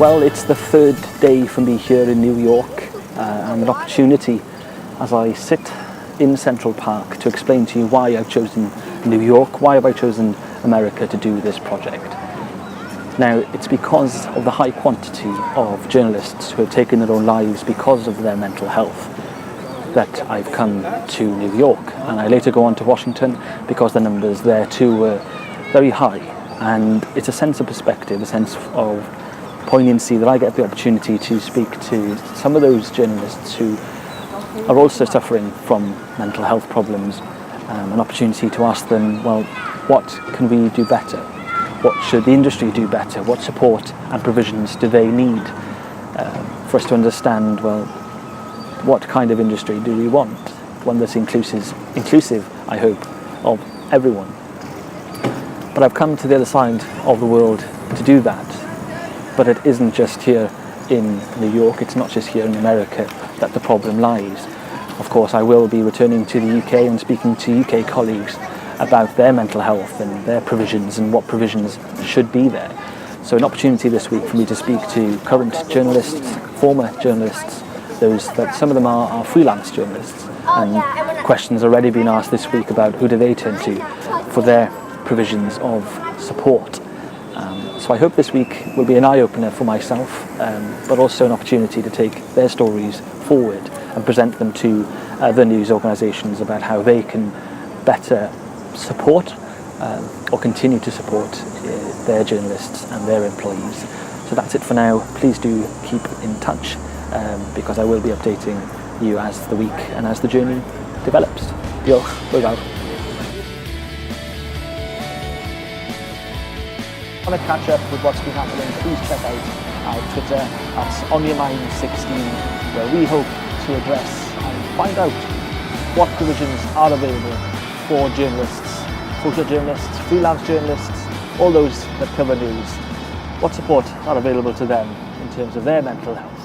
Well, it's the third day for me here in New York and an opportunity as I sit in Central Park to explain to you why I've chosen New York, why have I chosen America to do this project. Now, it's because of the high quantity of journalists who have taken their own lives because of their mental health that I've come to New York, and I later go on to Washington because the numbers there too were very high. And it's a sense of perspective, a sense of poignancy that I get the opportunity to speak to some of those journalists who are also suffering from mental health problems, an opportunity to ask them, well, what can we do better? What should the industry do better? What support and provisions do they need for us to understand, well, what kind of industry do we want? One that's inclusive, I hope, of everyone. But I've come to the other side of the world to do that. But it isn't just here in New York, it's not just here in America that the problem lies. Of course, I will be returning to the UK and speaking to UK colleagues about their mental health and their provisions and what provisions should be there. So an opportunity this week for me to speak to current journalists, former journalists, those that some of them are freelance journalists, and questions already been asked this week about who do they turn to for their provisions of support. So I hope this week will be an eye-opener for myself, but also an opportunity to take their stories forward and present them to other news organisations about how they can better support or continue to support their journalists and their employees. So that's it for now. Please do keep in touch because I will be updating you as the week and as the journey develops. Diolch, hwyl fawr. Want to catch up with what's been happening, please check out our Twitter at onyourmind16, where we hope to address and find out what provisions are available for journalists, photojournalists, freelance journalists, all those that cover news. What support are available to them in terms of their mental health.